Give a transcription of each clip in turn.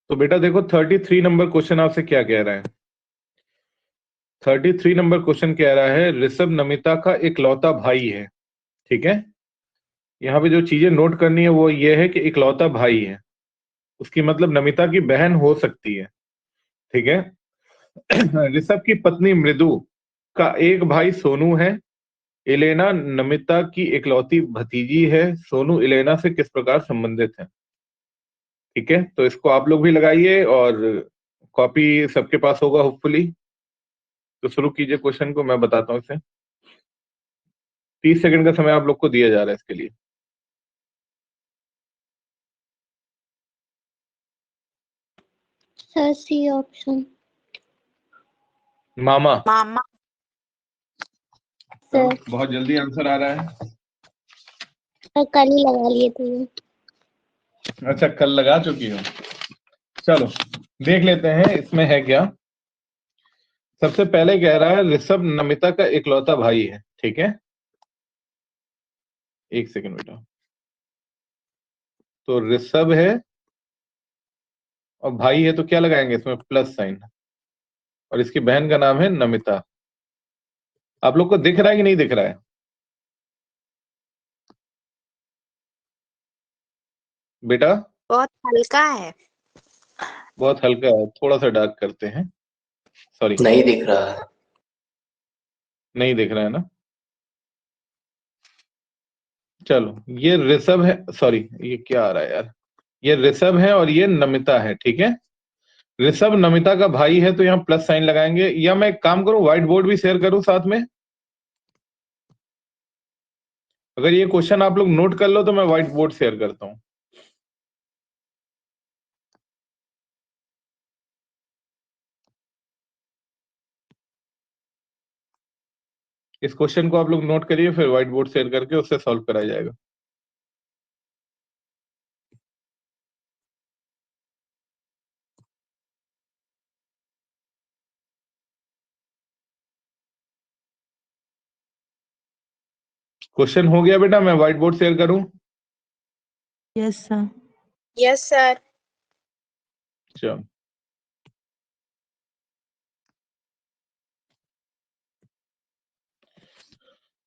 तो बेटा देखो 33 नंबर क्वेश्चन आपसे क्या कह रहा है। 33 नंबर क्वेश्चन कह रहा है ऋषभ नमिता का इकलौता भाई है। ठीक है, यहाँ पे जो चीजें नोट करनी है वो ये है कि इकलौता भाई है, उसकी मतलब नमिता की बहन हो सकती है। ठीक है। ऋषभ की पत्नी मृदु का एक भाई सोनू है। इलेना नमिता की इकलौती भतीजी है। सोनू इलेना से किस प्रकार संबंधित है। ठीक है, तो इसको आप लोग भी लगाइए और कॉपी सबके पास होगा होपफुली। तो शुरू कीजिए क्वेश्चन को, मैं बताता हूँ इसे। 30 सेकंड का समय आप लोग को दिया जा रहा है इसके लिए। Sir C option. मामा। मामा। तो सर बहुत जल्दी आंसर आ रहा है। कल ही लगा लिए थे ये। अच्छा, कल लगा चुकी हो। चलो देख लेते हैं इसमें है क्या। सबसे पहले कह रहा है ऋषभ नमिता का इकलौता भाई है। ठीक है, एक सेकंड बेटा। तो ऋषभ है और भाई है, तो क्या लगाएंगे इसमें, प्लस साइन। और इसकी बहन का नाम है नमिता। आप लोग को दिख रहा है कि नहीं दिख रहा है बेटा? बहुत हल्का है। बहुत हल्का है, थोड़ा सा डार्क करते हैं। सॉरी, नहीं दिख रहा है। नहीं दिख रहा है ना। चलो, ये ऋषभ है, सॉरी ये क्या आ रहा है यार। ये ऋषभ है और ये नमिता है। ठीक है, ऋषभ नमिता का भाई है तो यहाँ प्लस साइन लगाएंगे। या मैं एक काम करूं, व्हाइट बोर्ड भी शेयर करूं साथ में। अगर ये क्वेश्चन आप लोग नोट कर लो तो मैं व्हाइट बोर्ड शेयर करता हूं। इस क्वेश्चन को आप लोग नोट करिए, फिर व्हाइट बोर्ड शेयर करके उससे सॉल्व कराया जाएगा। क्वेश्चन हो गया बेटा, मैं व्हाइट बोर्ड शेयर करूं? Yes sir. Yes sir. चलो,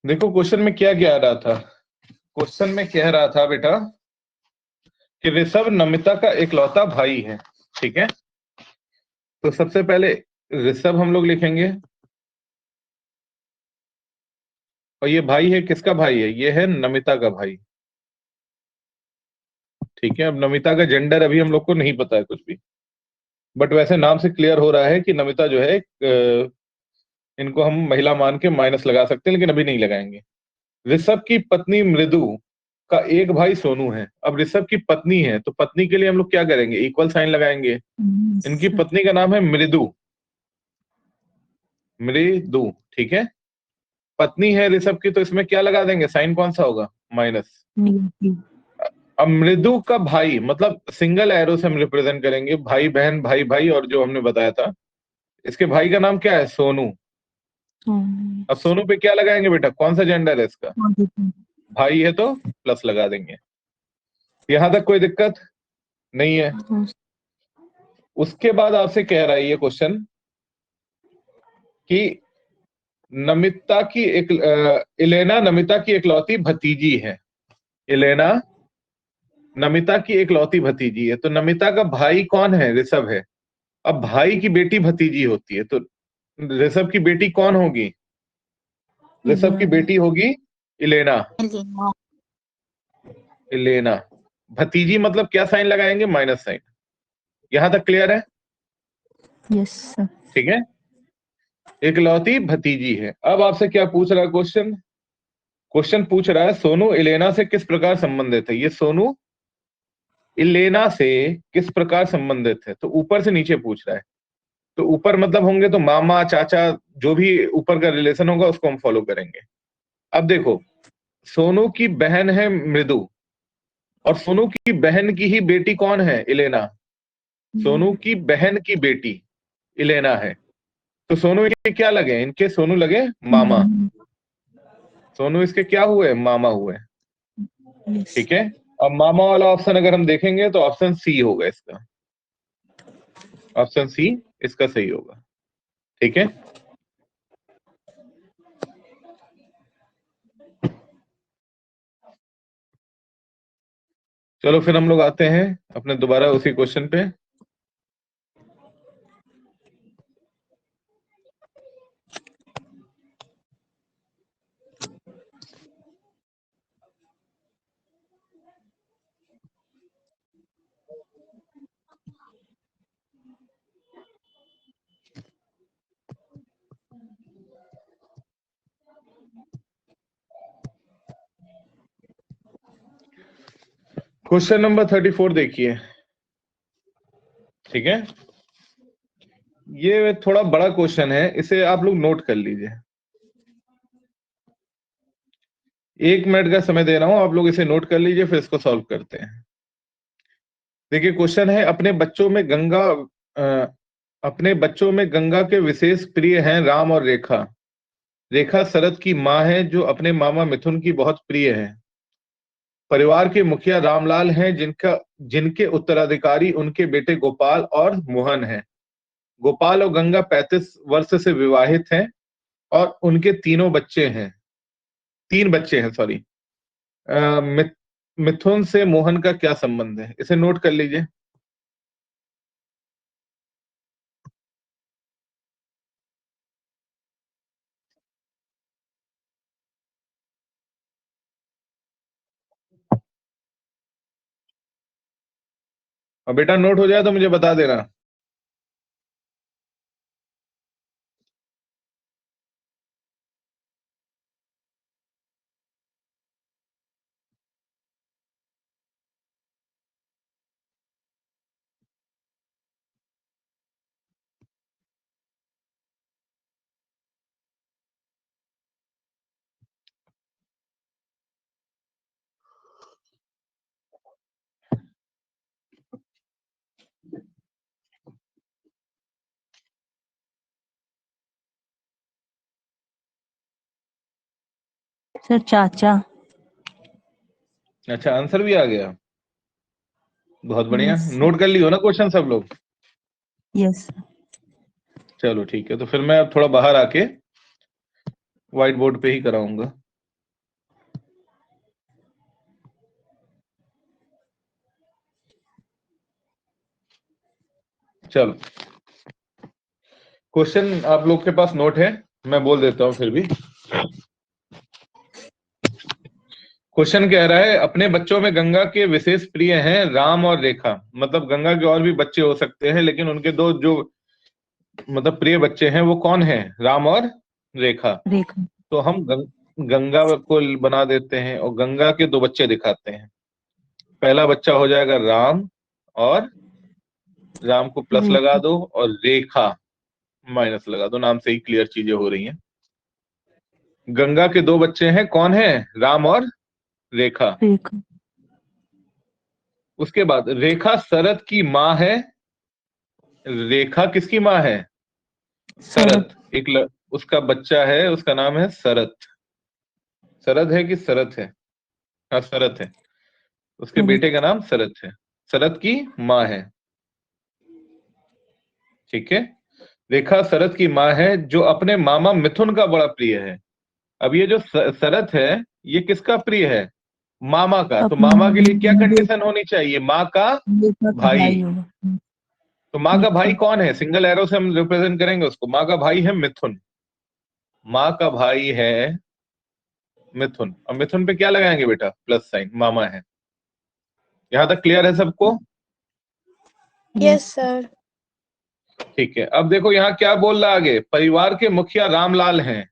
देखो क्वेश्चन में क्या कह रहा था। क्वेश्चन में कह रहा था बेटा कि ऋषभ नमिता का इकलौता भाई है। ठीक है, तो सबसे पहले ऋषभ हम लोग लिखेंगे और ये भाई है, किसका भाई है, ये है नमिता का भाई। ठीक है, अब नमिता का जेंडर अभी हम लोग को नहीं पता है कुछ भी, बट वैसे नाम से क्लियर हो रहा है कि नमिता जो है इनको हम महिला मान के माइनस लगा सकते हैं, लेकिन अभी नहीं लगाएंगे। ऋषभ की पत्नी मृदु का एक भाई सोनू है। अब ऋषभ की पत्नी है तो पत्नी के लिए हम लोग क्या करेंगे, इक्वल साइन लगाएंगे। इनकी पत्नी का नाम है मृदु। मृदु, ठीक है, पत्नी है ऋषभ की, तो इसमें क्या लगा देंगे, साइन कौन सा होगा, माइनस। अब मृदु का भाई मतलब सिंगल एरो से हम रिप्रेजेंट करेंगे, भाई बहन भाई भाई, और जो हमने बताया था इसके भाई का नाम क्या है, सोनू। अब सोनू पे क्या लगाएंगे बेटा, कौन सा जेंडर है इसका, भाई है तो प्लस लगा देंगे। यहां तक कोई दिक्कत नहीं है। उसके बाद आपसे कह रहा है ये क्वेश्चन कि नमिता की एक इलेना नमिता की इकलौती भतीजी है। इलेना नमिता की इकलौती भतीजी है, तो नमिता का भाई कौन है, ऋषभ है। अब भाई की बेटी भतीजी होती है, तो ऋषभ की बेटी कौन होगी, ऋषभ की बेटी होगी इलेना। इलेना भतीजी मतलब क्या साइन लगाएंगे, माइनस साइन। यहां तक क्लियर है? Yes sir. ठीक है, इकलौती भतीजी है। अब आपसे क्या पूछ रहा है क्वेश्चन, क्वेश्चन पूछ रहा है सोनू इलेना से किस प्रकार संबंधित है। ये सोनू इलेना से किस प्रकार संबंधित है, तो ऊपर से नीचे पूछ रहा है। तो ऊपर मतलब होंगे तो मामा चाचा, जो भी ऊपर का रिलेशन होगा उसको हम फॉलो करेंगे। अब देखो, सोनू की बहन है मृदु और सोनू की बहन की ही बेटी कौन है, इलेना। सोनू की बहन की बेटी इलेना है, तो सोनू इनके क्या लगे, इनके सोनू लगे मामा। सोनू इसके क्या हुए, मामा हुए। ठीक है, अब मामा वाला ऑप्शन अगर हम देखेंगे तो ऑप्शन सी होगा इसका। ऑप्शन सी इसका सही होगा। ठीक है, चलो फिर हम लोग आते हैं अपने दोबारा उसी क्वेश्चन पे। क्वेश्चन नंबर 34 देखिए। ठीक है, ये थोड़ा बड़ा क्वेश्चन है, इसे आप लोग नोट कर लीजिए। 1 मिनट का समय दे रहा हूं, आप लोग इसे नोट कर लीजिए, फिर इसको सॉल्व करते हैं। देखिए क्वेश्चन है, अपने बच्चों में गंगा के विशेष प्रिय हैं राम और रेखा। रेखा शरद की माँ है जो अपने मामा मिथुन की बहुत प्रिय है। परिवार के मुखिया रामलाल हैं जिनके उत्तराधिकारी उनके बेटे गोपाल और मोहन हैं। गोपाल और गंगा 35 वर्ष से विवाहित हैं और उनके तीन बच्चे हैं सॉरी। मिथुन से मोहन का क्या संबंध है, इसे नोट कर लीजिए। और बेटा नोट हो जाए तो मुझे बता देना। सर चाचा। अच्छा, आंसर भी आ गया, बहुत बढ़िया। यस नोट कर लियो ना क्वेश्चन सब लोग। यस। चलो ठीक है, तो फिर मैं अब थोड़ा बाहर आके व्हाइट बोर्ड पे ही कराऊंगा। चलो, क्वेश्चन आप लोग के पास नोट है, मैं बोल देता हूं फिर भी। क्वेश्चन कह रहा है, अपने बच्चों में गंगा के विशेष प्रिय हैं राम और रेखा। मतलब गंगा के और भी बच्चे हो सकते हैं, लेकिन उनके दो जो मतलब प्रिय बच्चे हैं वो कौन है, राम और रेखा। रेखा। तो हम गंगा को बना देते हैं और गंगा के दो बच्चे दिखाते हैं। पहला बच्चा हो जाएगा राम, और राम को प्लस लगा रेखा। दो और रेखा माइनस लगा दो। नाम से ही क्लियर चीजें हो रही हैं। गंगा के दो बच्चे हैं, कौन है, राम और रेखा। रेखा। उसके बाद रेखा शरद की माँ है। रेखा किसकी माँ है, शरद। शरद। उसका बच्चा है, उसका नाम है शरद। शरद है कि शरद है, हाँ शरद है। उसके शरद। बेटे का नाम शरद है, शरद की माँ है। ठीक है, रेखा शरद की माँ है जो अपने मामा मिथुन का बड़ा प्रिय है। अब ये जो शरद है, ये किसका प्रिय है, मामा का। तो अपने मामा के लिए क्या कंडीशन होनी चाहिए, माँ का रेखा का भाई। भाई होगा। तो माँ का भाई मिथुन। कौन है, सिंगल एरो से हम रिप्रेजेंट करेंगे उसको। माँ का भाई है मिथुन, माँ का भाई है मिथुन। अब मिथुन पे क्या लगाएंगे बेटा, प्लस साइन, मामा है। यहां तक क्लियर है सबको। Yes sir. ठीक है, अब देखो यहाँ क्या बोल रहा आगे, परिवार के मुखिया रामलाल हैं।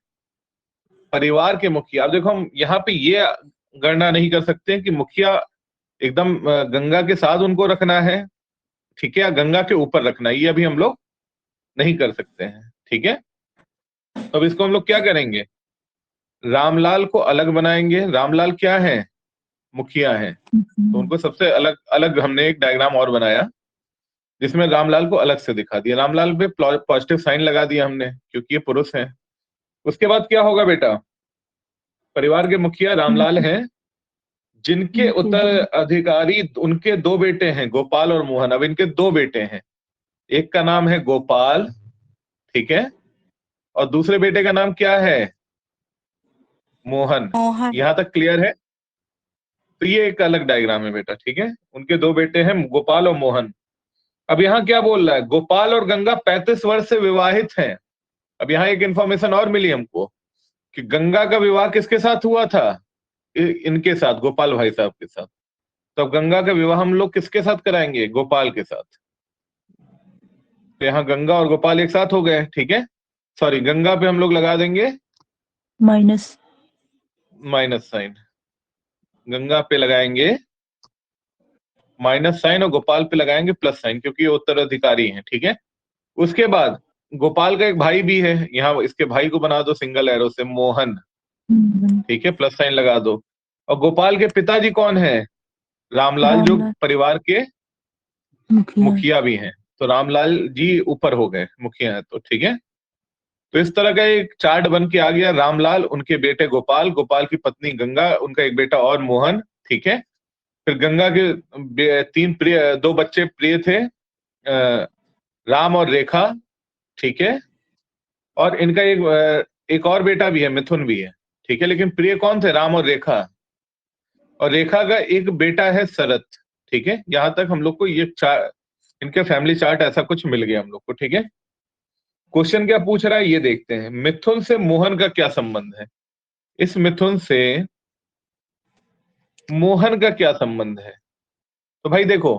परिवार के मुखिया, अब देखो हम यहाँ पे ये गणना नहीं कर सकते कि मुखिया एकदम गंगा के साथ उनको रखना है, ठीक है, या गंगा के ऊपर रखना है, ये अभी हम लोग नहीं कर सकते हैं। ठीक है, तो अब इसको हम लोग क्या करेंगे, रामलाल को अलग बनाएंगे। रामलाल क्या है, मुखिया है, तो उनको सबसे अलग अलग हमने एक डायग्राम और बनाया जिसमें रामलाल को अलग से दिखा दिया। रामलाल पे पॉजिटिव साइन लगा दिया हमने क्योंकि ये पुरुष है। उसके बाद क्या होगा बेटा, परिवार के मुखिया रामलाल हैं जिनके उत्तराधिकारी उनके दो बेटे हैं, गोपाल और मोहन। अब इनके दो बेटे हैं, एक का नाम है गोपाल, ठीक है, और दूसरे बेटे का नाम क्या है? मोहन। मोहन। यहां तक क्लियर है? तो ये एक अलग डायग्राम है बेटा, ठीक है। उनके दो बेटे हैं, गोपाल और मोहन। अब यहाँ क्या बोल रहा है? गोपाल और गंगा 35 वर्ष से विवाहित हैं। अब यहाँ एक इंफॉर्मेशन और मिली हमको कि गंगा का विवाह किसके साथ हुआ था? इनके साथ, गोपाल भाई साहब के साथ। तो अब गंगा का विवाह हम लोग किसके साथ कराएंगे? गोपाल के साथ। तो यहाँ गंगा और गोपाल एक साथ हो गए, ठीक है। सॉरी, गंगा पे हम लोग लगा देंगे माइनस साइन, गंगा पे लगाएंगे साइन और गोपाल पे लगाएंगे साइन, क्योंकि ये उत्तराधिकारी हैं, ठीक है। उसके बाद गोपाल का एक भाई भी है, यहाँ इसके भाई को बना दो सिंगल एरो से, मोहन, ठीक है, साइन लगा दो। और गोपाल के पिताजी कौन है? रामलाल, जो रामलाल। परिवार के मुखिया। मुखिया भी हैं। तो रामलाल जी ऊपर हो गए, मुखिया है, तो ठीक है। तो इस तरह का एक चार्ट बन के आ गया। रामलाल, उनके बेटे गोपाल, गोपाल की पत्नी गंगा, उनका एक बेटा और मोहन, ठीक है। फिर गंगा के दो बच्चे प्रिय थे, राम और रेखा, ठीक है। और इनका एक और बेटा भी है, मिथुन भी है, ठीक है। लेकिन प्रिय कौन थे? राम और रेखा। और रेखा का एक बेटा है शरत, ठीक है। यहां तक हम लोग को ये इनके फैमिली चार्ट ऐसा कुछ मिल गया हम लोग को, ठीक है। क्वेश्चन क्या पूछ रहा है ये देखते हैं। मिथुन से मोहन का क्या संबंध है? इस मिथुन से मोहन का क्या संबंध है? तो भाई देखो,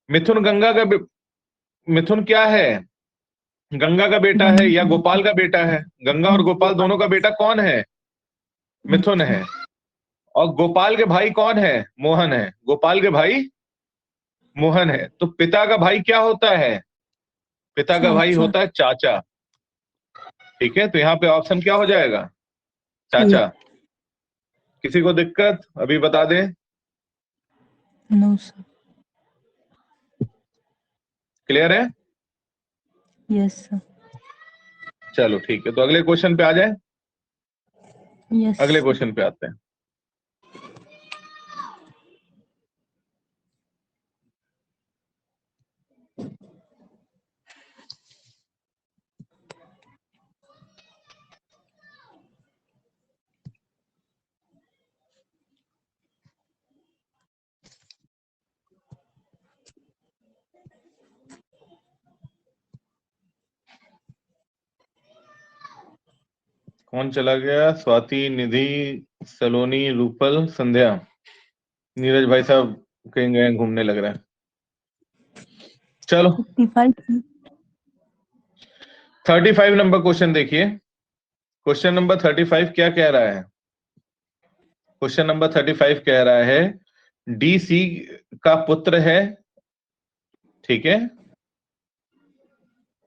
मिथुन मिथुन क्या है? गंगा का बेटा है या गोपाल का बेटा है? गंगा और गोपाल दोनों का बेटा कौन है? मिथुन है। और गोपाल के भाई कौन है? मोहन है। गोपाल के भाई मोहन है। तो पिता का भाई क्या होता है? पिता का भाई होता है चाचा, ठीक है। तो यहाँ पे ऑप्शन क्या हो जाएगा? चाचा। किसी को दिक्कत? अभी बता दें। No sir. क्लियर है? Yes sir. चलो ठीक है, तो अगले क्वेश्चन पे आ जाए। यस। अगले क्वेश्चन पे आते हैं। कौन चला गया? स्वाति, निधि, सलोनी, रूपल, संध्या। नीरज भाई साहब कहीं गए घूमने लग रहा है। चलो 35 नंबर क्वेश्चन देखिए। क्वेश्चन नंबर 35 क्या कह रहा है? क्वेश्चन नंबर 35 कह रहा है डीसी का पुत्र है, ठीक है।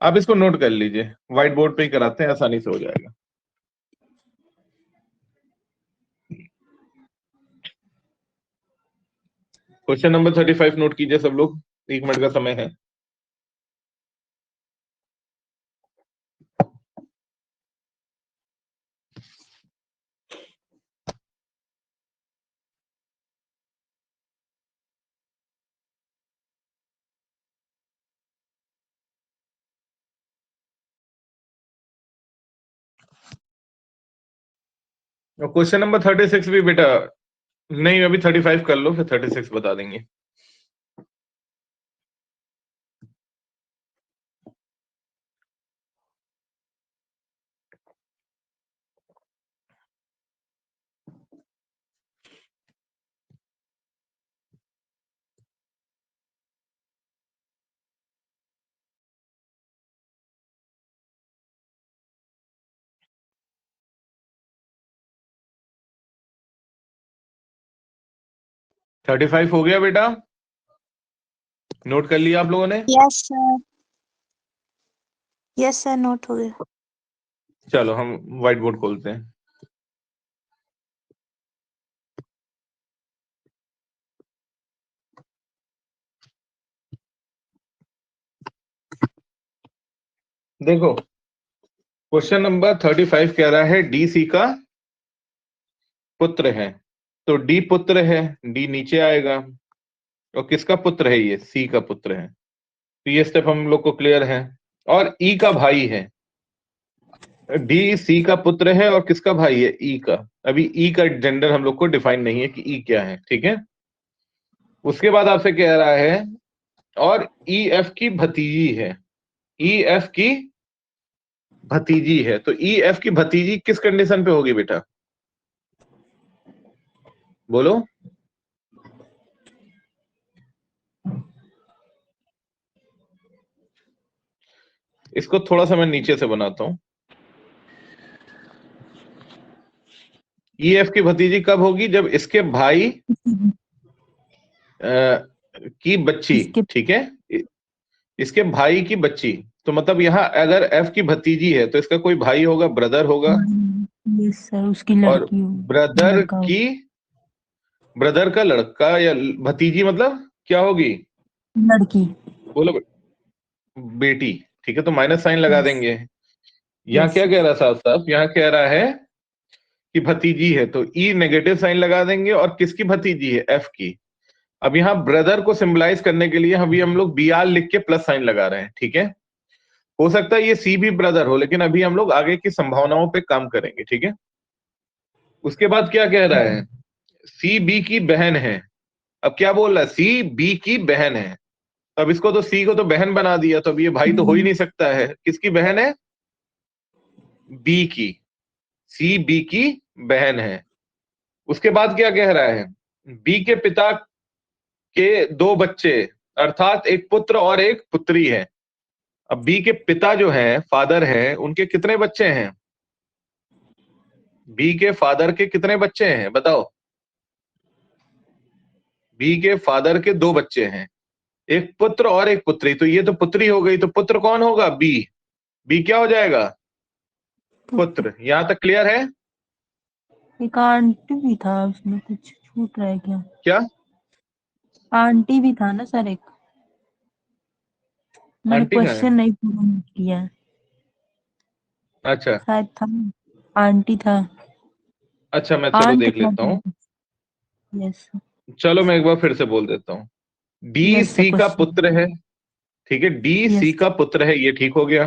आप इसको नोट कर लीजिए, व्हाइट बोर्ड पे ही कराते हैं, आसानी से हो जाएगा। क्वेश्चन नंबर 35 नोट कीजिए सब लोग, 1 मिनट का समय है। क्वेश्चन नंबर 36 भी बेटा नहीं, अभी 35 कर लो, फिर 36 बता देंगे। थर्टी फाइव हो गया बेटा? नोट कर लिया आप लोगों ने? Yes sir. Yes sir, note हो गया। चलो हम व्हाइट बोर्ड खोलते हैं। देखो, क्वेश्चन नंबर 35 कह रहा है डीसी का पुत्र है। तो डी पुत्र है, डी नीचे आएगा। और किसका पुत्र है? ये सी का पुत्र है। तो ये स्टेप हम लोग को क्लियर है। और ई का भाई है, डी सी का पुत्र है और किसका भाई है, ई का। अभी ई का जेंडर हम लोग को डिफाइन नहीं है कि ई क्या है, ठीक है। उसके बाद आपसे कह रहा है और ई एफ की भतीजी है, ई एफ की भतीजी है, तो ई एफ की भतीजी किस कंडीशन पे होगी बेटा, बोलो। इसको थोड़ा सा मैं नीचे से बनाता हूं। ई एफ की भतीजी कब होगी, जब इसके भाई की बच्ची, इसके ठीक है, इसके भाई की बच्ची। तो मतलब यहाँ अगर एफ की भतीजी है तो इसका कोई भाई होगा, ब्रदर होगा, यस सर, उसकी और लड़की हो, ब्रदर लड़का हो, की, ब्रदर का लड़का या भतीजी मतलब क्या होगी, लड़की। बोलो बेटी, ठीक है। तो माइनस साइन लगा यस देंगे। यहाँ क्या यस कह रहा साहब, यहाँ कह रहा है कि भतीजी है, तो ई नेगेटिव साइन लगा देंगे। और किसकी भतीजी है, एफ की। अब यहाँ ब्रदर को सिंबलाइज करने के लिए अभी हम लोग बी आर लिख के प्लस साइन लगा रहे हैं, ठीक है। हो सकता है ये सी भी ब्रदर हो, लेकिन अभी हम लोग आगे की संभावनाओं पे काम करेंगे, ठीक है। उसके बाद क्या कह रहा है, सी बी की बहन है। अब क्या बोल रहा है, सी बी की बहन है। अब इसको तो सी को तो बहन बना दिया, तो अब ये भाई तो हो ही नहीं सकता है। किसकी बहन है, बी की, सी बी की बहन है। उसके बाद क्या कह रहा है, बी के पिता के दो बच्चे, अर्थात एक पुत्र और एक पुत्री है। अब बी के पिता जो हैं, फादर हैं, उनके कितने बच्चे हैं, बी के फादर के कितने बच्चे हैं बताओ। बी के फादर के दो बच्चे हैं, एक पुत्र और एक पुत्री। तो ये तो पुत्री हो गई, तो पुत्र कौन होगा, बी। बी क्या हो जाएगा, पुत्र। यहां तक क्लियर है। एक आंटी भी था, उसमें कुछ छूट रहा है क्या? क्या आंटी भी था ना सर एक, मैंने आंटी का है, क्वेश्चन नहीं पूरा नोट किया है। अच्छा शायद था, आंटी था, अच्छा, मैं चलो आंट देख था। लेता हूँ। यस चलो मैं एक बार फिर से बोल देता हूँ। डी यस सर, सी का क्वेश्चन। पुत्र है, ठीक है, डी सी यस का पुत्र है, ये ठीक हो गया।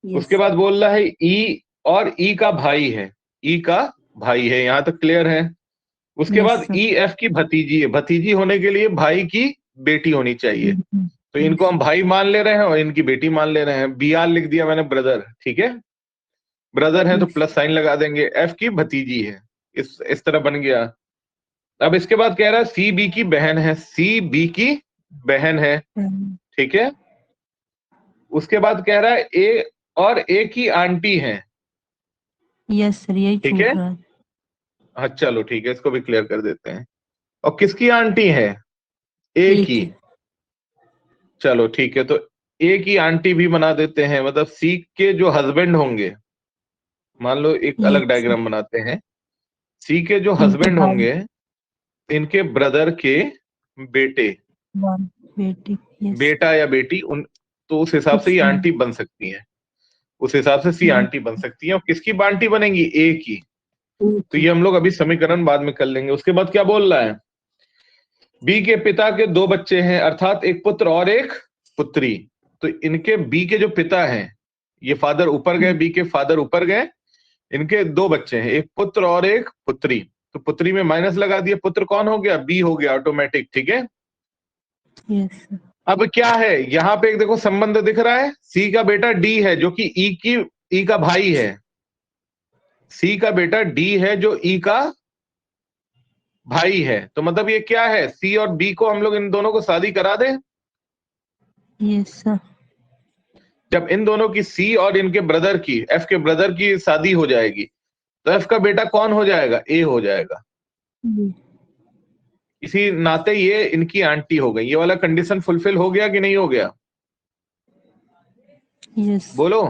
उसके यस बाद बोल रहा है ई, और ई का भाई है, ई का भाई है, यहां तक क्लियर है। उसके यस बाद सर। ई एफ की भतीजी है, भतीजी होने के लिए भाई की बेटी होनी चाहिए। तो इनको हम भाई मान ले रहे हैं और इनकी बेटी मान ले रहे हैं। बी आर लिख दिया मैंने, ब्रदर, ठीक है। ब्रदर है तो यस प्लस साइन लगा देंगे। एफ की भतीजी है, इस तरह बन गया। अब इसके बाद कह रहा है सी बी की बहन है, सी बी की बहन है, ठीक है। उसके बाद कह रहा है ए और ए की आंटी है, यस सर, यही ठीक है। छूट रहा है। हाँ चलो ठीक है, इसको भी क्लियर कर देते हैं। और किसकी आंटी है, ए एक की। ही। चलो ठीक है, तो ए की आंटी भी बना देते हैं, मतलब सी के जो हस्बैंड होंगे, मान लो एक अलग यस सर, डायग्राम बनाते हैं। सी के जो इनके हस्बैंड भाई, होंगे, इनके ब्रदर के बेटे, वन बेटी। यस बेटा या बेटी, उन, तो उस हिसाब से कुछ ये नहीं। आंटी बन सकती है। उस हिसाब से सी यस, आंटी बन सकती है। और किसकी आंटी बनेंगी, ए की। एक तो ही। ये हम लोग अभी समीकरण बाद में कर लेंगे। उसके बाद क्या बोल रहा है, बी के पिता के दो बच्चे हैं, अर्थात एक पुत्र और एक पुत्री। तो इनके बी के जो पिता हैं, ये फादर ऊपर गए, बी के फादर ऊपर गए, इनके दो बच्चे हैं, एक पुत्र और एक पुत्री। तो पुत्री में माइनस लगा दिया, पुत्र कौन हो गया, बी हो गया ऑटोमेटिक, ठीक है। Yes sir. अब क्या है, यहाँ पे एक देखो संबंध दिख रहा है, सी का बेटा डी है जो कि ई का भाई है। सी का बेटा डी है जो ई का भाई है। तो मतलब ये क्या है, सी और बी को हम लोग इन दोनों को शादी करा दें। Yes sir. जब इन दोनों की, सी और इनके ब्रदर की, एफ के ब्रदर की शादी हो जाएगी, तो एफ का बेटा कौन हो जाएगा, ए हो जाएगा। इसी नाते ये इनकी आंटी हो गई। ये वाला कंडीशन फुलफिल हो गया कि नहीं हो गया, यस बोलो।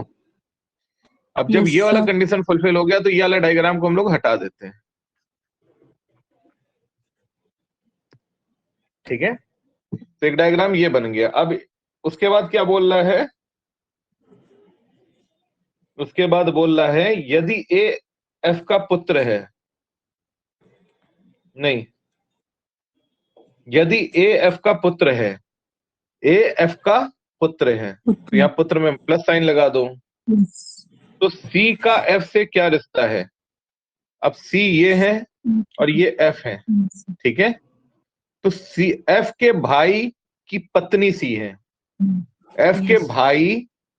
अब जब यस ये वाला सर। कंडीशन फुलफिल हो गया, तो ये वाला डायग्राम को हम लोग हटा देते हैं, ठीक है। तो एक डायग्राम ये बन गया। अब उसके बाद क्या बोल रहा है, उसके बाद बोल रहा है यदि ए एफ का पुत्र है, नहीं, यदि ए एफ का पुत्र है, ए एफ का पुत्र है, तो पुत्र। यहाँ पुत्र में प्लस साइन लगा दो। yes, तो सी का एफ से क्या रिश्ता है? अब सी ये है और ये एफ है, yes, ठीक है। तो सी एफ के भाई की पत्नी सी है, एफ के yes, भाई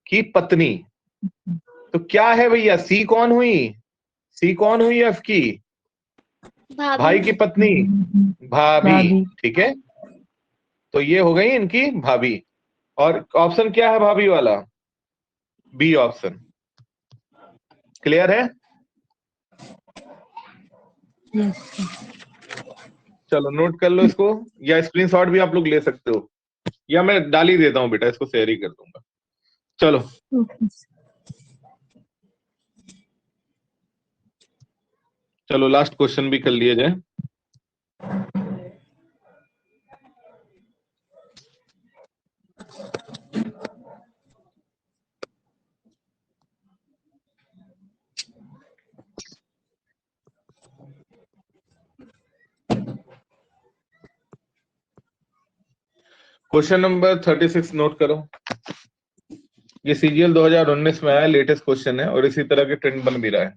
की पत्नी। तो क्या है भैया, सी कौन हुई? सी कौन हुई एफ की? भाई भाभी। की पत्नी, भाभी, भाभी। ठीक है। तो ये हो गई इनकी भाभी। और ऑप्शन क्या है भाभी वाला? B option. क्लियर है? yes, चलो नोट कर लो इसको, या स्क्रीनशॉट भी आप लोग ले सकते हो, या मैं डाल ही देता हूँ बेटा, इसको शेयर ही कर दूंगा। चलो okay, चलो लास्ट क्वेश्चन भी कर लिया जाए। क्वेश्चन नंबर 36 नोट करो। ये सीजीएल 2019 में आया, लेटेस्ट क्वेश्चन है और इसी तरह के ट्रेंड बन भी रहा है।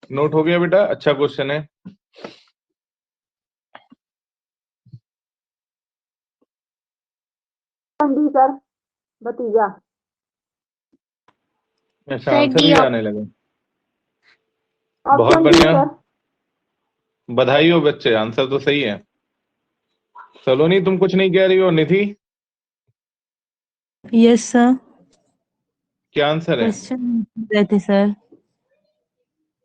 नोट हो गया बेटा? अच्छा क्वेश्चन है। सर भतीजा। अच्छा, सर आंसर डी भी ऑप्शन। आने लगे, बहुत बढ़िया, बधाई हो बच्चे, आंसर तो सही है। सलोनी तुम कुछ नहीं कह रही हो? निधि yes sir, क्या आंसर है? क्वेश्चन रहते सर।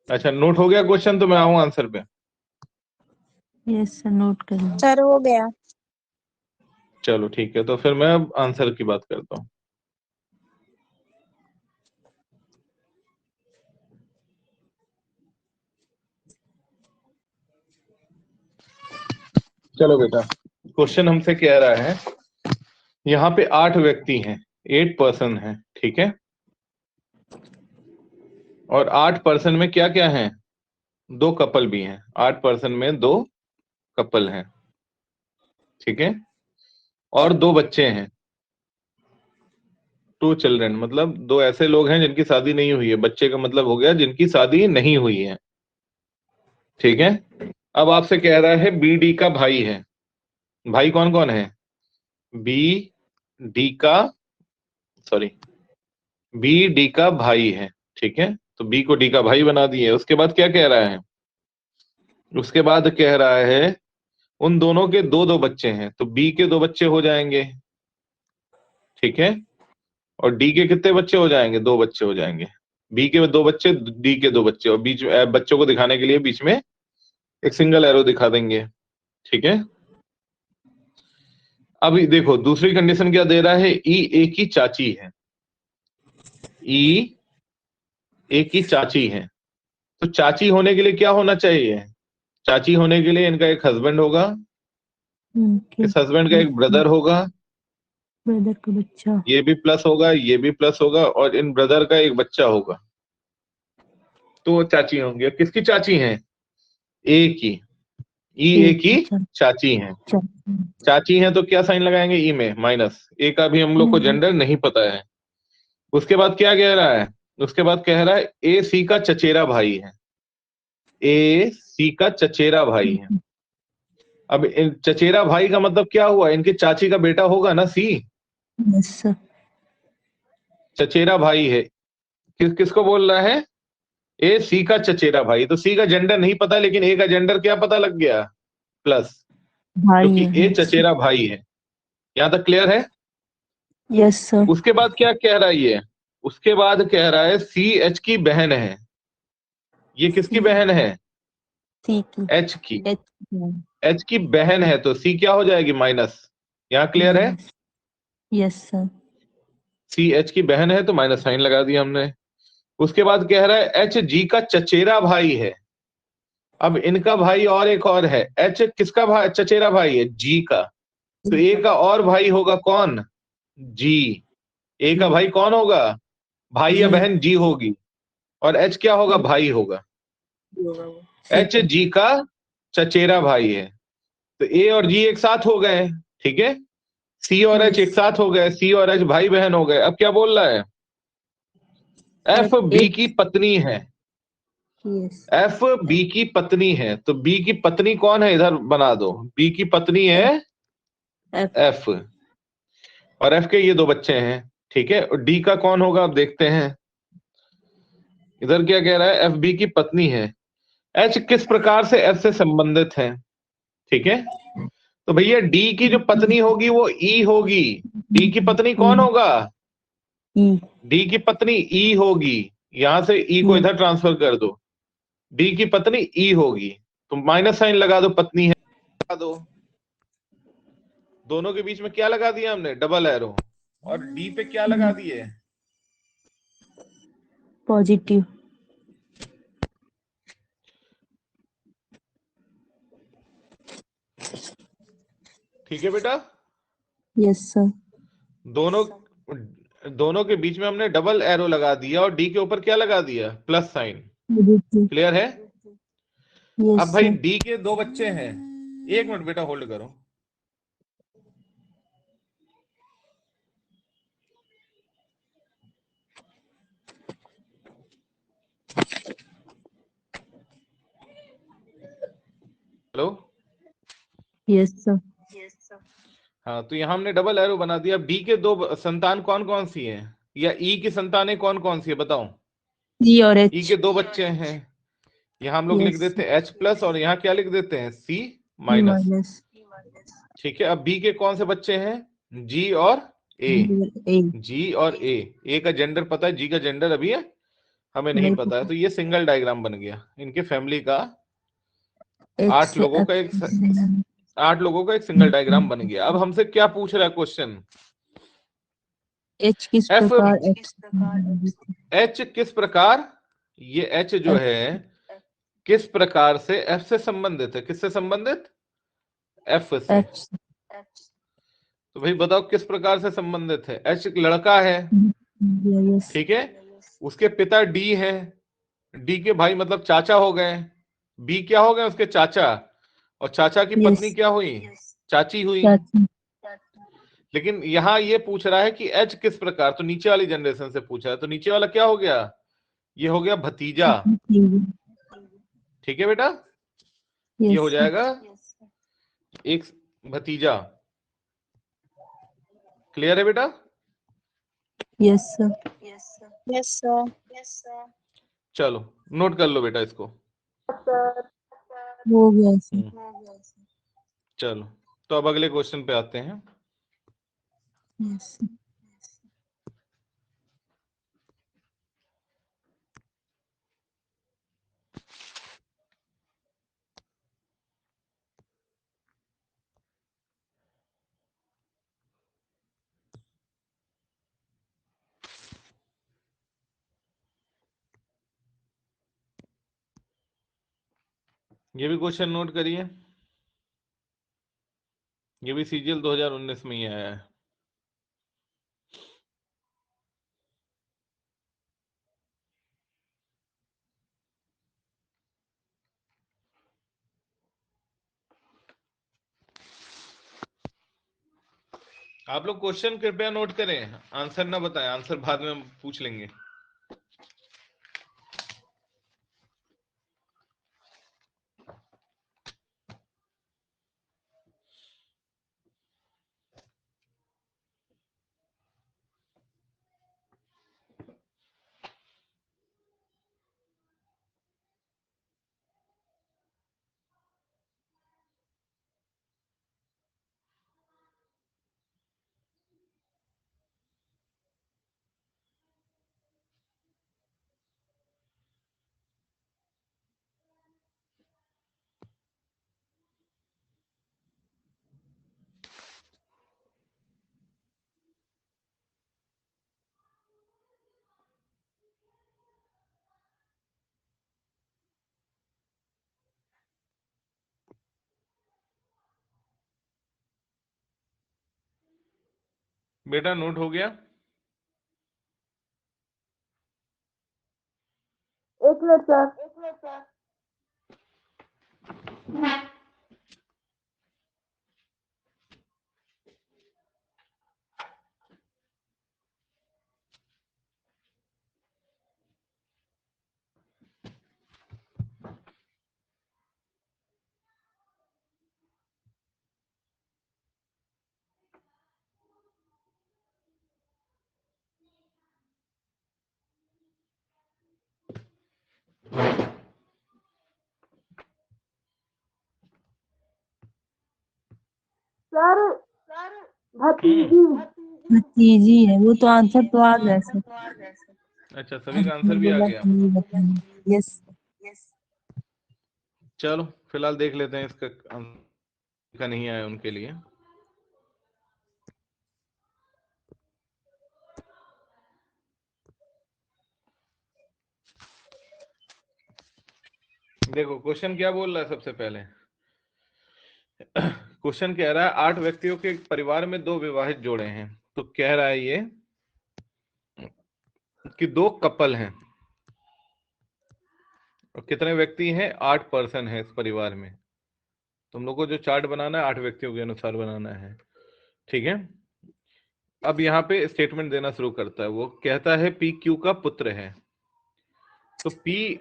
अच्छा नोट हो गया क्वेश्चन, तो मैं आऊं आंसर पे। yes sir, नोट कर लो। सर हो गया। चलो ठीक है, तो फिर मैं अब आंसर की बात करता हूँ। चलो बेटा, क्वेश्चन हमसे कह रहा है, यहाँ पे 8 व्यक्ति हैं, 8 पर्सन हैं, ठीक है। और 8 पर्सन में क्या क्या है? 2 कपल भी हैं, 8 पर्सन में 2 कपल हैं, ठीक है। और 2 बच्चे हैं, 2 चिल्ड्रन, मतलब 2 ऐसे लोग हैं जिनकी शादी नहीं हुई है। बच्चे का मतलब हो गया जिनकी शादी नहीं हुई है, ठीक है। अब आपसे कह रहा है बी डी का भाई है। भाई कौन कौन है? बी डी का, सॉरी, बी डी का भाई है, ठीक है। तो बी को डी का भाई बना दिए। उसके बाद क्या कह रहा है? उसके बाद कह रहा है उन दोनों के 2-2 बच्चे हैं, तो बी के 2 बच्चे हो जाएंगे, ठीक है। और डी के कितने बच्चे हो जाएंगे? 2 बच्चे हो जाएंगे। बी के 2 बच्चे, डी के 2 बच्चे, और बीच में बच्चों को दिखाने के लिए बीच में एक सिंगल एरो दिखा देंगे, ठीक है। अभी देखो दूसरी कंडीशन क्या दे रहा है, ई ए की चाची है, ई ए की चाची है। तो चाची होने के लिए क्या होना चाहिए? चाची होने के लिए इनका एक हस्बैंड होगा उनके इस हस्बैंड का एक ब्रदर होगा, ब्रदर का बच्चा। ये भी प्लस होगा, ये भी प्लस होगा, और इन ब्रदर का एक बच्चा होगा, तो वो चाची होंगी। अब किसकी चाची हैं? ए की। ई ए एक की अच्छा चाची हैं। अच्छा। चाची हैं तो क्या साइन लगाएंगे? ई में माइनस। ए का भी हम लोग को जेंडर नहीं पता है। उसके बाद क्या कह रहा है? उसके बाद कह रहा है ए सी का चचेरा भाई है। ए सी का चचेरा भाई है। अब चचेरा भाई का मतलब क्या हुआ? इनके चाची का बेटा होगा ना सी। Yes sir. चचेरा भाई है। किसको बोल रहा है? ए सी का चचेरा भाई। तो सी का जेंडर नहीं पता, लेकिन ए का जेंडर क्या पता लग गया? प्लस, भाई क्योंकि है। ए चचेरा भाई है। यहां तक क्लियर है? Yes sir. उसके बाद क्या कह रहा है ये? उसके बाद कह रहा है सी एच की बहन है। ये किसकी बहन है? सी की। एच की। एच एच की बहन है, तो सी क्या हो जाएगी? माइनस। यहां क्लियर है? Minus. Yes sir. C H की बहन है तो माइनस साइन लगा दिया हमने। उसके बाद कह रहा है एच जी का चचेरा भाई है। अब इनका भाई और एक और है। एच किसका भाई? चचेरा भाई है, जी का। तो ए का और भाई होगा कौन? जी। ए का भाई कौन होगा? भाई या जी। बहन जी होगी। और एच क्या होगा? भाई होगा। एच जी का चचेरा भाई है। तो ए और जी एक साथ हो गए, ठीक है। सी और एच एक साथ हो गए, सी और एच भाई बहन हो गए। अब क्या बोल रहा है? एफ बी की पत्नी है। यस। एफ बी की पत्नी है, तो बी की पत्नी कौन है? इधर बना दो। बी की पत्नी है एफ। एफ, और एफ के ये दो बच्चे हैं, ठीक है। और डी का कौन होगा? अब देखते हैं। इधर क्या कह रहा है? एफ बी की पत्नी है। एच किस प्रकार से एफ से संबंधित है? ठीक है। तो भैया डी की जो पत्नी होगी वो ई होगी। डी की पत्नी कौन होगा? ई। डी की पत्नी ई होगी। यहां से ई को इधर ट्रांसफर कर दो। डी की पत्नी ई होगी, तो माइनस साइन लगा दो। पत्नी है लगा दो। दोनों के बीच में क्या लगा दिया हमने? Double arrow. और डी पे क्या लगा दिए? पॉजिटिव। ठीक है बेटा। Yes sir. दोनों दोनों के बीच में हमने डबल एरो लगा दिया, और डी के ऊपर क्या लगा दिया? Plus sign. पॉजिटिव। क्लियर है? यस अब भाई सर। डी के दो बच्चे हैं। एक मिनट बेटा, होल्ड करो। हेलो। Yes sir. हाँ, तो यहाँ हमने डबल एरो बना दिया। बी के दो संतान कौन कौन सी हैं? या ई की संतानें कौन कौन सी है बताओ? ई और ई एच। के दो बच्चे हैं। यहाँ हम लोग लिख यस। देते हैं एच प्लस, और यहाँ क्या लिख देते हैं? सी ई माइनस। माइनस। ठीक है। अब बी के कौन से बच्चे हैं? जी और ए। ए। जी और ए का जेंडर पता है, जी का जेंडर अभी है हमें नहीं नहीं पता है। पता। तो ये सिंगल डायग्राम बन गया इनके फैमिली का। एच आठ से लोगों का एक आठ लोगों का एक सिंगल डायग्राम बन गया। अब हमसे क्या पूछ रहा है क्वेश्चन? एच किस एफ प्रकार एच एच किस प्रकार, ये एच जो है किस प्रकार से एफ से संबंधित है? किससे संबंधित? एफ से। एच। तो भाई बताओ किस प्रकार से संबंधित है? एच एक लड़का है, यस। ठीक है। उसके पिता डी है। डी के भाई मतलब चाचा हो गए। बी क्या हो गए? उसके चाचा। और चाचा की पत्नी यस। क्या हुई? चाची हुई। चाची। लेकिन यहां ये पूछ रहा है कि एच किस प्रकार, तो नीचे वाली जनरेशन से पूछा है। तो नीचे वाला क्या हो गया? ये हो गया भतीजा। ठीक है बेटा, ये हो यस। जाएगा एक भतीजा। क्लियर है बेटा? Yes sir. Yes, sir. चलो नोट कर लो बेटा इसको। सर हो गया सर। चलो, तो अब अगले क्वेश्चन पे आते हैं। यस। ये भी क्वेश्चन नोट करिए। ये भी CGL 2019 में ही आया है। आप लोग क्वेश्चन कृपया नोट करें, आंसर ना बताएं, आंसर बाद में हम पूछ लेंगे। बेटा नोट हो गया? 1 मिनट सर। सर भतीजी। भतीजी है वो, तो आंसर तो आ गया सर। अच्छा, सभी का आंसर भी आ बोला गया। कि नहीं बताना। यस। चलो फिलहाल देख लेते हैं, इसका आंसर का नहीं आया उनके लिए। देखो क्वेश्चन क्या बोल रहा है सबसे पहले। क्वेश्चन कह रहा है 8 व्यक्तियों के परिवार में 2 विवाहित जोड़े हैं। तो कह रहा है ये कि 2 कपल हैं और कितने व्यक्ति हैं, 8 पर्सन है इस परिवार में। तुम लोग को जो चार्ट बनाना है 8 व्यक्तियों के अनुसार बनाना है, ठीक है। अब यहाँ पे स्टेटमेंट देना शुरू करता है। वो कहता है पी क्यू का पुत्र है। तो पी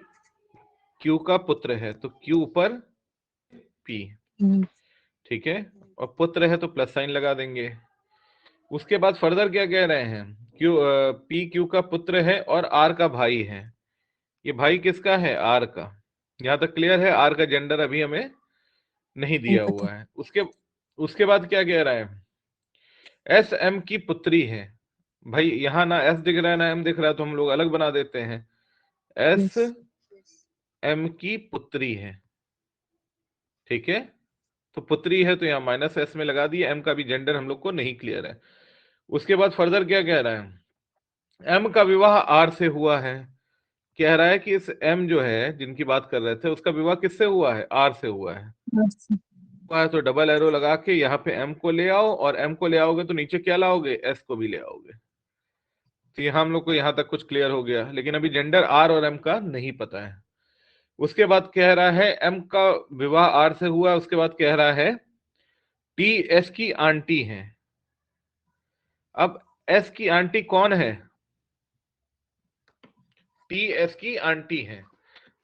क्यू का पुत्र है तो क्यू पर पी, ठीक है। और पुत्र है तो प्लस साइन लगा देंगे। उसके बाद फर्दर क्या कह रहे हैं, पी क्यू का पुत्र है और आर का भाई है। ये भाई किसका है, आर का। यहां तक क्लियर है। आर का जेंडर अभी हमें नहीं दिया हुआ है। उसके बाद क्या कह रहा है, एस एम की पुत्री है। भाई यहाँ ना एस दिख रहा है ना एम दिख रहा है, तो हम लोग अलग बना देते हैं। एस एम की पुत्री है, ठीक है। तो पुत्री है तो यहाँ माइनस एस में लगा दिया। एम का भी जेंडर हम लोग को नहीं क्लियर है। उसके बाद फर्दर क्या कह रहा है, एम का विवाह आर से हुआ है। कह रहा है कि इस एम जो है जिनकी बात कर रहे थे उसका विवाह किससे हुआ है, आर से हुआ है। तो डबल एरो लगा के यहाँ पे एम को ले आओ, और एम को ले आओगे तो नीचे क्या लाओगे, एस को भी ले आओगे। तो यहाँ हम लोग को यहाँ तक कुछ क्लियर हो गया, लेकिन अभी जेंडर आर और एम का नहीं पता है। उसके बाद कह रहा है एम का विवाह आर से हुआ है। उसके बाद कह रहा है टी एस की आंटी है। अब एस की आंटी कौन है, टी एस की आंटी है।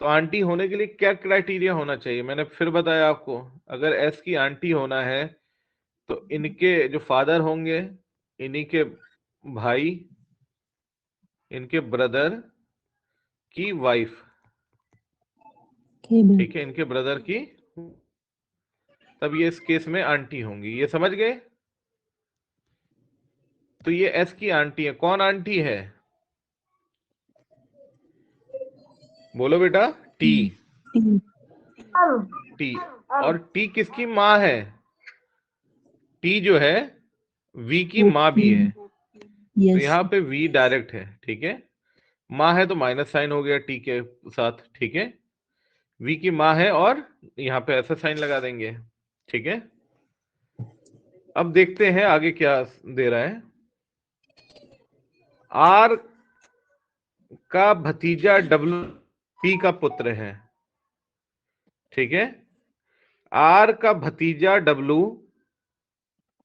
तो आंटी होने के लिए क्या क्राइटेरिया होना चाहिए, मैंने फिर बताया आपको। अगर एस की आंटी होना है तो इनके जो फादर होंगे, इन्हीं के भाई, इनके ब्रदर की वाइफ, ठीक है, इनके ब्रदर की, तब ये इस केस में आंटी होंगी। ये समझ गए। तो ये एस की आंटी है। कौन आंटी है, बोलो बेटा, टी। टी। और टी किसकी माँ है, टी जो है वी की माँ भी है। तो यहाँ पे वी डायरेक्ट है, ठीक है। माँ है तो माइनस साइन हो गया टी के साथ, ठीक है। वी की माँ है और यहाँ पे ऐसा साइन लगा देंगे, ठीक है। अब देखते हैं आगे क्या दे रहा है। आर का भतीजा डब्ल्यू पी का पुत्र है, ठीक है। आर का भतीजा डब्ल्यू,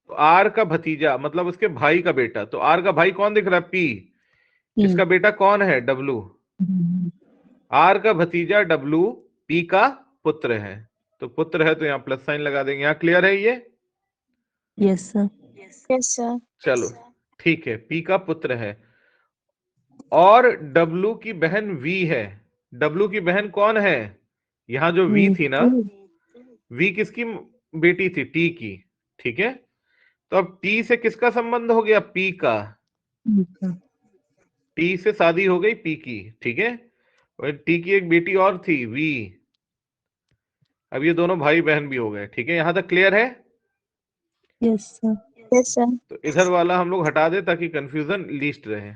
तो आर का भतीजा मतलब उसके भाई का बेटा, तो आर का भाई कौन दिख रहा है? पी। इसका बेटा कौन है? डब्ल्यू। आर का भतीजा डब्ल्यू पी का पुत्र है, तो पुत्र है तो यहाँ प्लस साइन लगा देंगे। यहाँ क्लियर है ये? Yes sir. Yes sir. चलो ठीक है, पी का पुत्र है और डब्ल्यू की बहन वी है। डब्ल्यू की बहन कौन है? यहां जो वी थी ना, वी किसकी बेटी थी? टी की, ठीक है। तो अब टी से किसका संबंध हो गया? पी का। टी से शादी हो गई पी की, ठीक है। और टी की एक बेटी और थी वी। अब ये दोनों भाई बहन भी हो गए, ठीक है। यहां तक क्लियर है? Yes sir. Yes sir. तो इधर वाला हम लोग हटा दे ताकि कंफ्यूजन लीस्ट रहे।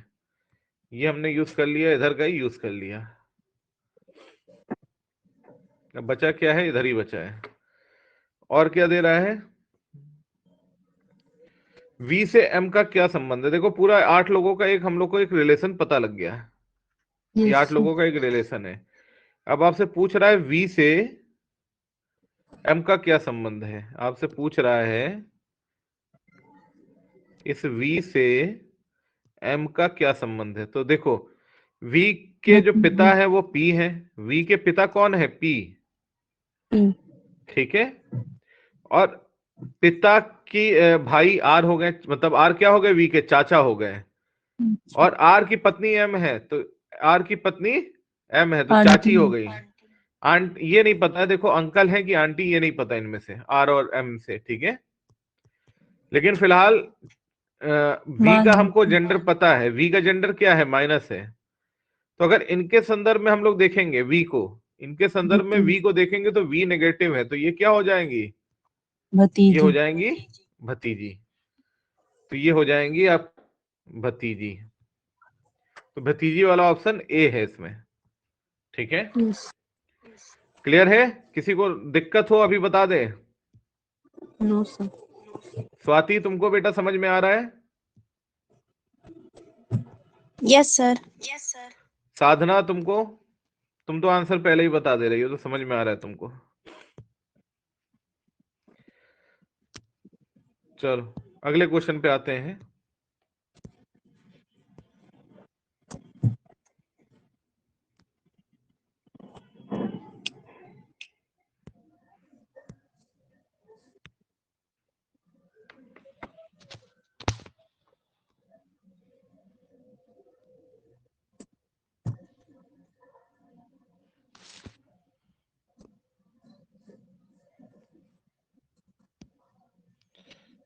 ये हमने यूज कर लिया, इधर का ही यूज कर लिया। अब बचा क्या है? इधर ही बचा है। और क्या दे रहा है? वी से एम का क्या संबंध है? देखो पूरा 8 लोगों का एक हम लोग को एक रिलेशन पता लग गया है। ये 8 लोगों का एक रिलेशन है। अब आपसे पूछ रहा है वी से एम का क्या संबंध है। आपसे पूछ रहा है इस वी से एम का क्या संबंध है। तो देखो वी के जो पिता है वो पी है। वी के पिता कौन है? पी, ठीक है। और पिता की भाई आर हो गए, मतलब आर क्या हो गए? वी के चाचा हो गए। और आर की पत्नी एम है, तो आर की पत्नी एम है तो चाची हो गई। आंट ये नहीं पता है, देखो अंकल है कि आंटी ये नहीं पता इनमें से, आर और एम से, ठीक है। लेकिन फिलहाल वी का हमको जेंडर पता है। वी का जेंडर क्या है? माइनस है। तो अगर इनके संदर्भ में हम लोग देखेंगे वी को, इनके संदर्भ में वी को देखेंगे तो वी नेगेटिव है, तो ये क्या हो जाएंगी? ये हो जाएंगी भतीजी। तो ये हो जाएंगी आप भतीजी। तो भतीजी वाला ऑप्शन ए है इसमें, ठीक है। क्लियर है? किसी को दिक्कत हो अभी बता दे। No sir. स्वाति तुमको बेटा समझ में आ रहा है? Yes sir. साधना तुमको? तुम तो आंसर पहले ही बता दे रही हो, तो समझ में आ रहा है तुमको। चलो अगले क्वेश्चन पे आते हैं।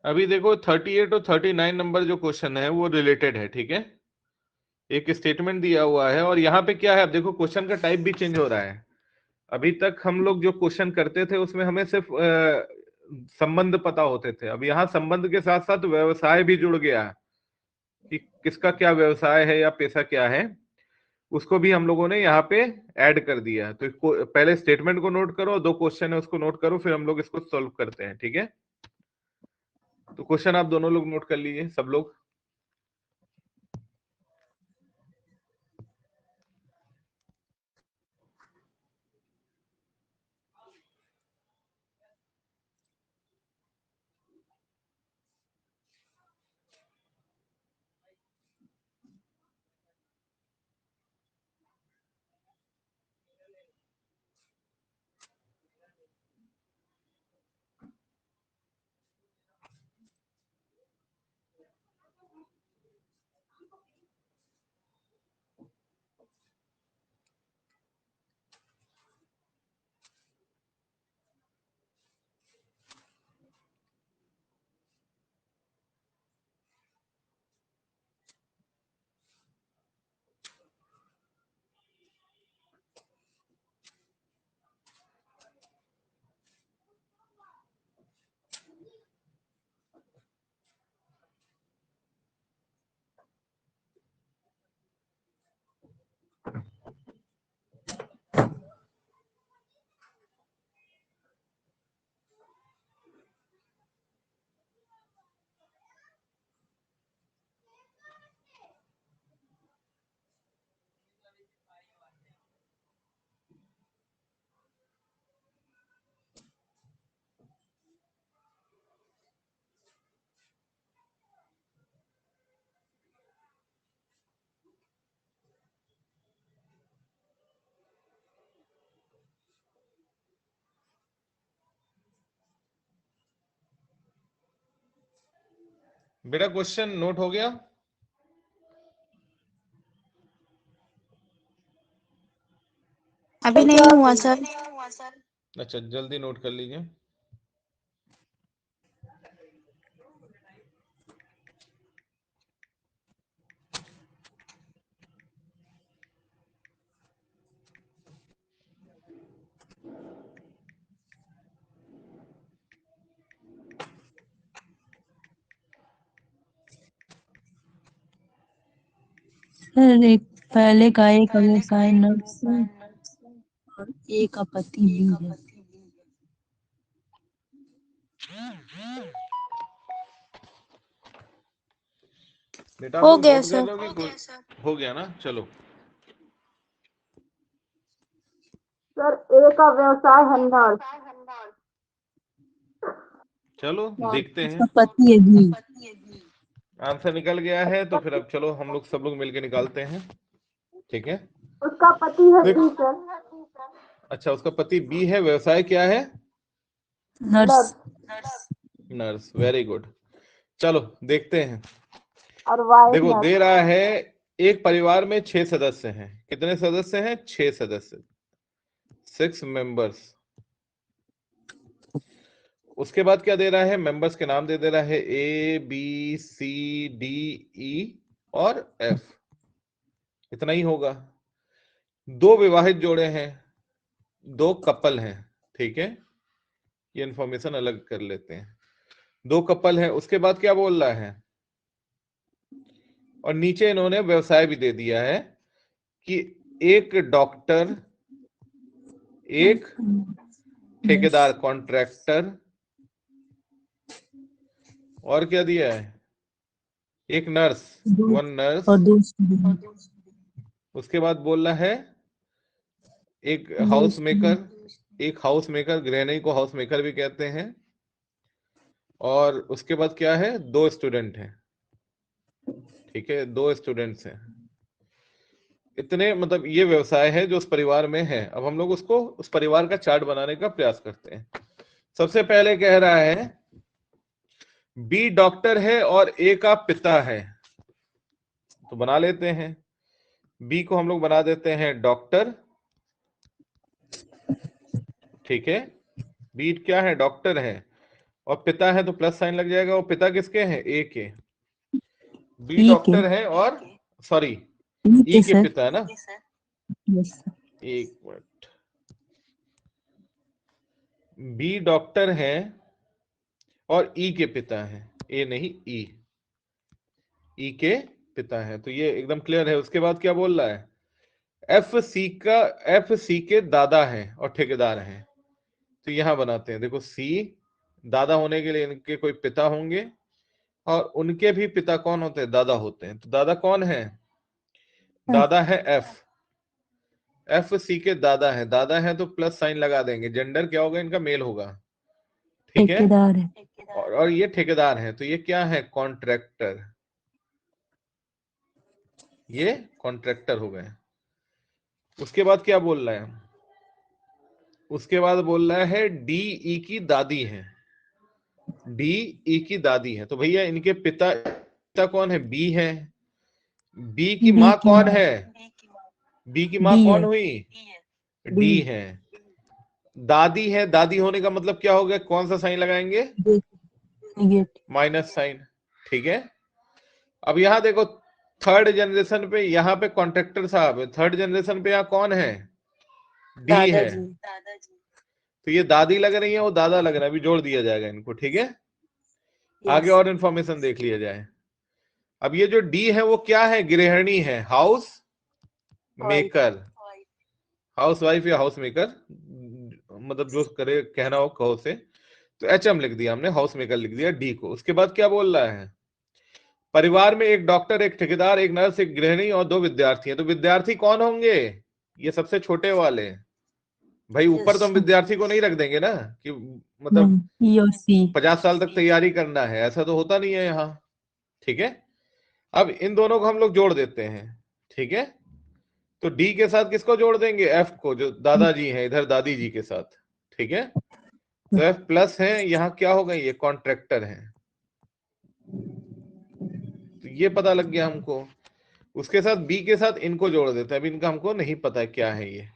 अभी देखो 38 और 39 नंबर जो क्वेश्चन है वो रिलेटेड है, ठीक है। एक स्टेटमेंट दिया हुआ है और यहाँ पे क्या है, अब देखो क्वेश्चन का टाइप भी चेंज हो रहा है। अभी तक हम लोग जो क्वेश्चन करते थे उसमें हमें सिर्फ संबंध पता होते थे। अब यहाँ संबंध के साथ साथ व्यवसाय भी जुड़ गया कि किसका क्या व्यवसाय है या पेशा क्या है, उसको भी हम लोगों ने यहाँ पे ऐड कर दिया। तो पहले स्टेटमेंट को नोट करो, 2 क्वेश्चन है उसको नोट करो, फिर हम लोग इसको सॉल्व करते हैं, ठीक है। तो क्वेश्चन आप दोनों लोग नोट कर लीजिए, सब लोग। बेटा क्वेश्चन नोट हो गया? अभी नहीं हुआ सर। अच्छा, जल्दी नोट कर लीजिए। सर एक पहले का एक व्यवसाय नर्स और एक का पति भी है। बेटा हो आप लोग गया नोट कर सर। रहे हो कि हो गया ना? चलो सर ए का व्यवसाय है नर्स। चलो देखते उसका हैं। पति है जी। आंसर निकल गया है तो फिर अब चलो हम लोग सब लोग मिलके निकालते हैं। ठीक है, उसका पति है देख- बी सर। अच्छा, उसका पति बी है, व्यवसाय क्या है? नर्स। नर्स। Very good. चलो देखते हैं। और वाइफ देखो नर्स। दे रहा है एक परिवार में 6 सदस्य हैं। कितने सदस्य हैं? 6 सदस्य, 6 मेंबर्स। उसके बाद क्या दे रहा है? मेंबर्स के नाम दे रहा है ए बी सी डी ई और एफ। इतना ही होगा। 2 विवाहित जोड़े हैं, 2 कपल हैं। ठीक है, ये इंफॉर्मेशन अलग कर लेते हैं। 2 कपल हैं। उसके बाद क्या बोल रहा है? और नीचे इन्होंने व्यवसाय भी दे दिया है कि एक डॉक्टर, एक ठेकेदार कॉन्ट्रैक्टर, और क्या दिया है? एक नर्स, 1 नर्स। और 2 स्टूडेंट। उसके बाद बोल रहा है एक हाउस मेकर, एक हाउस मेकर, गृहिणी को हाउस मेकर भी कहते हैं। और उसके बाद क्या है? 2 स्टूडेंट हैं। ठीक है, 2 स्टूडेंट्स हैं। इतने, मतलब ये व्यवसाय है जो उस परिवार में है। अब हम लोग उसको, उस परिवार का चार्ट बनाने का प्रयास करते हैं। सबसे पहले कह रहा है बी डॉक्टर है और ए का पिता है, तो बना लेते हैं। बी को हम लोग बना देते हैं डॉक्टर। ठीक है, बी क्या है? डॉक्टर है। और पिता है तो प्लस साइन लग जाएगा। और पिता किसके हैं? ए के। बी ई के। डॉक्टर है और सॉरी ई के सर। पिता है ना? Yes sir. एक मिनट। बी डॉक्टर है और ई के पिता है, ए नहीं ई के पिता है। तो ये एकदम क्लियर है। उसके बाद क्या बोल रहा है? एफ सी के दादा है और ठेकेदार है। तो यहां बनाते हैं। देखो सी दादा होने के लिए इनके कोई पिता होंगे और उनके भी पिता कौन होते हैं? दादा होते हैं। तो दादा कौन है? दादा है एफ सी के दादा है। दादा है तो प्लस साइन लगा देंगे। जेंडर क्या होगा इनका? मेल होगा। ठीक है, ठेकेदार है। और ये ठेकेदार है। तो ये क्या है? कॉन्ट्रैक्टर। ये कॉन्ट्रैक्टर हो गए। उसके बाद क्या बोल रहा है? उसके बाद बोल रहा है डी ई की दादी है। डी ई की दादी है। तो भैया इनके पिता कौन है? बी है। बी की माँ कौन है? बी की माँ डी कौन है। हुई? डी है। दादी है। दादी होने का मतलब क्या हो गया? कौन सा साइन लगाएंगे? नेगेटिव। Minus sign. ठीक है, अब यहां देखो थर्ड जनरेशन पे, यहाँ पे कॉन्ट्रैक्टर साहब है। थर्ड जनरेशन पे यहाँ कौन है? डी है। तो ये दादी लग रही है, वो दादा लग रहा है। अभी जोड़ दिया जाएगा इनको। ठीक है, आगे और इंफॉर्मेशन देख लिया जाए। अब ये जो डी है वो क्या है? गृहिणी है, हाउस मेकर, हाउस वाइफ या हाउस मेकर, मतलब जो करे कहना हो कहो से। तो एचएम लिख दिया हमने, हाउस मेकर लिख दिया डी को। उसके बाद क्या बोल रहा है? परिवार में एक डॉक्टर, एक ठेकेदार, एक नर्स, एक गृहिणी और 2 विद्यार्थी हैं। तो विद्यार्थी कौन होंगे? ये सबसे छोटे वाले। भाई ऊपर तो हम विद्यार्थी को नहीं रख देंगे ना कि मतलब ई और सी। 50 साल तक तैयारी करना है, ऐसा तो होता नहीं है यहाँ। ठीक है, अब इन दोनों को हम लोग जोड़ देते हैं। ठीक है, तो डी के साथ किसको जोड़ देंगे? एफ को, जो दादाजी हैं इधर दादी जी के साथ। ठीक है, तो एफ प्लस है। यहाँ क्या हो गई? ये कॉन्ट्रैक्टर है। ये पता लग गया हमको। उसके साथ बी के साथ इनको जोड़ देते हैं। अभी इनका हमको नहीं पता है क्या है ये,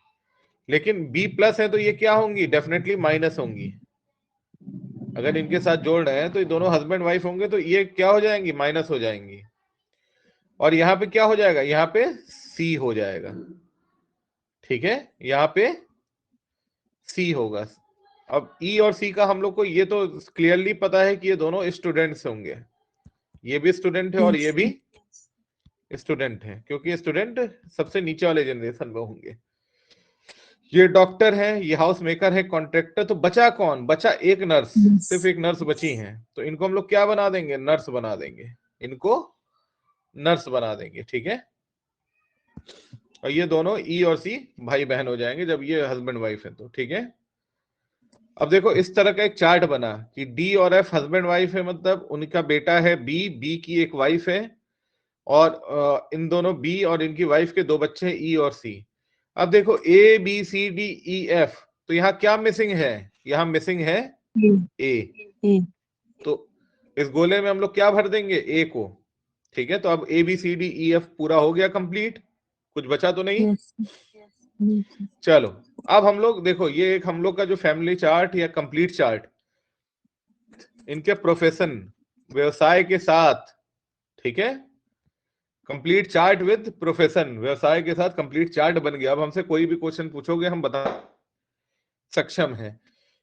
लेकिन बी प्लस है तो ये क्या होंगी, डेफिनेटली माइनस होंगी। अगर इनके साथ जोड़ रहे हैं तो ये दोनों हस्बैंड वाइफ होंगे तो ये क्या हो जाएंगी, माइनस हो जाएंगी। और यहाँ पे क्या हो जाएगा, यहाँ पे सी हो जाएगा। ठीक है, यहाँ पे सी होगा। अब ई और सी का हम लोग को ये तो क्लियरली पता है कि ये दोनों स्टूडेंट्स होंगे। ये भी स्टूडेंट है और ये भी स्टूडेंट है, क्योंकि स्टूडेंट सबसे नीचे वाले जनरेशन में होंगे। ये डॉक्टर है, ये हाउस मेकर है, कॉन्ट्रैक्टर। तो बचा कौन, बचा एक नर्स। सिर्फ एक नर्स बची है, तो इनको हम लोग क्या बना देंगे, नर्स बना देंगे। इनको नर्स बना देंगे। ठीक है, और ये दोनों ई और सी भाई बहन हो जाएंगे जब ये हस्बैंड वाइफ है तो। ठीक है, अब देखो इस तरह का एक चार्ट बना कि डी और एफ हस्बैंड वाइफ है, मतलब उनका बेटा है बी, बी की एक वाइफ है, और इन दोनों बी और इनकी वाइफ के दो बच्चे हैं ई और सी। अब देखो A B C D E F, तो यहाँ क्या मिसिंग है, यहाँ मिसिंग है ए। तो इस गोले में हम लोग क्या भर देंगे, ए को। ठीक है, तो अब A B C D E F पूरा हो गया कंप्लीट, कुछ बचा तो नहीं। चलो अब हम लोग देखो, ये एक हम लोग का जो फैमिली चार्ट या कंप्लीट चार्ट, इनके प्रोफेशन व्यवसाय के साथ। ठीक है, कंप्लीट चार्ट विद प्रोफेशन, व्यवसाय के साथ कंप्लीट चार्ट बन गया। अब हमसे कोई भी क्वेश्चन पूछोगे हम बता सक्षम है।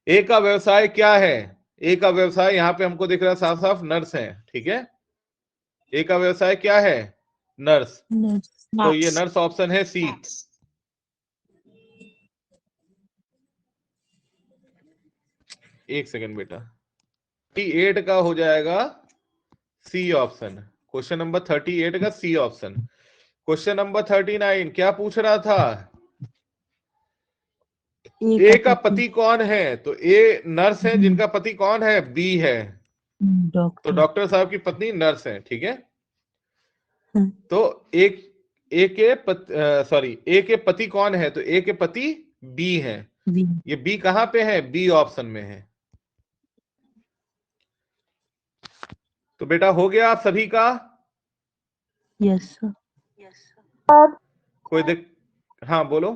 ए का व्यवसाय क्या है, ए का व्यवसाय यहाँ पे हमको दिख रहा है साफ साफ, नर्स है। ठीक है, ए का व्यवसाय क्या है, नर्स। तो ये नर्स ऑप्शन है सी। एक सेकंड बेटा, 38 का हो जाएगा सी ऑप्शन। क्वेश्चन नंबर 38 का सी ऑप्शन। क्वेश्चन नंबर 39 क्या पूछ रहा था, ए का पति कौन है। तो ए नर्स है, जिनका पति कौन है, बी है। तो डॉक्टर साहब की पत्नी नर्स है। ठीक है, तो ए के पति कौन है, तो ए के पति बी है। ये बी कहां पे है, बी ऑप्शन में है। तो बेटा हो गया आप सभी का। Yes sir. कोई हाँ बोलो।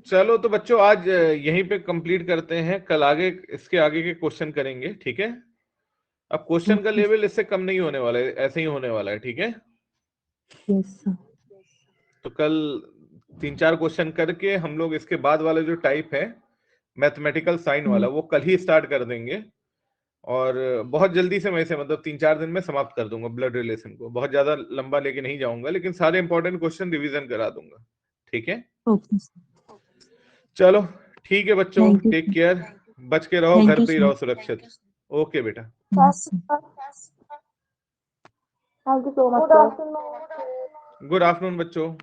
चलो तो बच्चों आज यहीं पे कंप्लीट करते हैं, कल आगे इसके आगे के क्वेश्चन करेंगे। ठीक है, अब क्वेश्चन का लेवल इससे कम नहीं होने वाला है, ऐसे ही होने वाला है। ठीक है, यस सर। तो कल 3-4 क्वेश्चन करके हम लोग इसके बाद वाला जो टाइप है मैथमेटिकल साइन वाला, वो कल ही स्टार्ट कर देंगे। और बहुत जल्दी से मैं इसे मतलब 3-4 दिन में समाप्त कर दूंगा ब्लड रिलेशन को। बहुत ज्यादा लंबा लेके नहीं जाऊंगा, लेकिन सारे इंपॉर्टेंट क्वेश्चन रिवीजन करा दूंगा। ठीक है, ओके चलो ठीक है बच्चों, Thank you, टेक केयर, बच के रहो, Thank घर you, पे ही sir. रहो सुरक्षित। ओके बेटा, yes thank you so much. Good afternoon बच्चों।